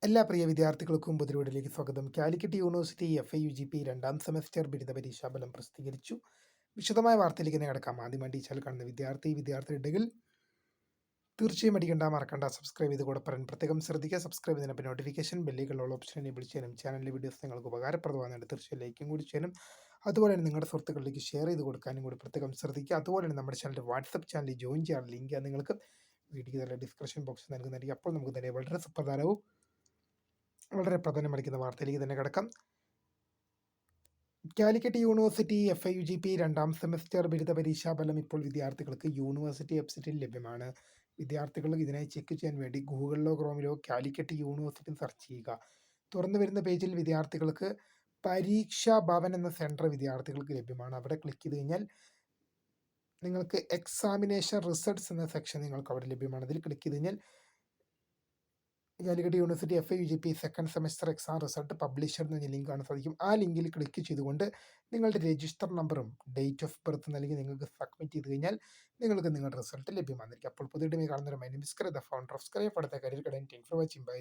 എല്ലാ പ്രിയ വിദ്യാർത്ഥികൾക്കും പുതിയ സ്വാഗതം. കാലിക്കറ്റ് യൂണിവേഴ്സിറ്റി FIUGP രണ്ടാം സെമസ്റ്റർ ബിരുദ പരീക്ഷാഫലം പ്രസിദ്ധീകരിച്ചു. വിശദമായ വാർത്തയിലേക്ക് തന്നെ കിടക്കാം. ആദ്യമായി ടീച്ചർ കാണുന്ന വിദ്യാർത്ഥികളുണ്ടെങ്കിൽ തീർച്ചയായും അടിക്കണ്ട, മറക്കണ്ട, സബ്സ്ക്രൈബ് ചെയ്ത് കൂടെ പറയാൻ പ്രത്യേകം ശ്രദ്ധിക്കുക. സബ്സ്ക്രൈബ് ചെയ്തതിനപ്പോൾ നോട്ടിഫിക്കേഷൻ ബെല്ലിലുള്ള ഓപ്ഷൻ എനേബിൾ ചെയ്യാനും ചാനലിലെ വീഡിയോസ് നിങ്ങൾക്ക് ഉപകാരപ്രദമാകുന്നുണ്ട് തീർച്ചയായും ലൈക്കും കൂടി ചെയ്യാനും അതുപോലെ തന്നെ നിങ്ങളുടെ സുഹൃത്തുക്കളിലേക്ക് ഷെയർ ചെയ്ത് കൊടുക്കാനും കൂടി പ്രത്യേകം ശ്രദ്ധിക്കുക. അതുപോലെ തന്നെ നമ്മുടെ ചാനലിൻ്റെ വാട്സപ്പ് ചാനലിൽ ജോയിൻ ചെയ്യാൻ ലിങ്ക് നിങ്ങൾക്ക് വീഡിയോ ഡിസ്ക്രിപ്ഷൻ ബോക്സിൽ നൽകുന്നതായിരിക്കും. അപ്പോൾ നമുക്ക് തന്നെ വളരെ പ്രധാനമടിക്കുന്ന വാർത്തയിലേക്ക് തന്നെ കിടക്കാം. കാലിക്കറ്റ് യൂണിവേഴ്സിറ്റി FIUGP രണ്ടാം സെമസ്റ്റർ ബിരുദ പരീക്ഷാഫലം ഇപ്പോൾ വിദ്യാർത്ഥികൾക്ക് യൂണിവേഴ്സിറ്റി വെബ്സൈറ്റിൽ ലഭ്യമാണ്. വിദ്യാർത്ഥികൾ ഇതിനായി ചെക്ക് ചെയ്യാൻ വേണ്ടി ഗൂഗിളിലോ ക്രോമിലോ കാലിക്കറ്റ് യൂണിവേഴ്സിറ്റി സെർച്ച് ചെയ്യുക. തുറന്നു വരുന്ന പേജിൽ വിദ്യാർത്ഥികൾക്ക് പരീക്ഷാ ഭവൻ എന്ന സെൻറ്റർ വിദ്യാർത്ഥികൾക്ക് ലഭ്യമാണ്. അവിടെ ക്ലിക്ക് ചെയ്ത് കഴിഞ്ഞാൽ നിങ്ങൾക്ക് എക്സാമിനേഷൻ റിസൾട്ട്സ് എന്ന സെക്ഷൻ നിങ്ങൾക്ക് അവിടെ ലഭ്യമാണ്. അതിൽ ക്ലിക്ക് ചെയ്ത് കഴിഞ്ഞാൽ Calicut university FIUGP second semester exam result publisher എന്ന ലിങ്ക് കാണാൻ സാധിക്കും. ആ ലിങ്കിൽ ക്ലിക്ക് ചെയ്തുകൊണ്ട് നിങ്ങളുടെ രജിസ്റ്റർ നമ്പറും ഡേറ്റ് ഓഫ് ബർത്ത് നൽകി നിങ്ങൾക്ക് സബ്മിറ്റ് ചെയ്ത് കഴിഞ്ഞാൽ നിങ്ങൾക്ക് നിങ്ങളുടെ റിസൾട്ട് ലഭ്യമായിരിക്കും. അപ്പോൾ പുതിയ കാണുന്ന ഒരു my name is the founder of scribe. അടുത്ത career guidance. Thanks for watching. By.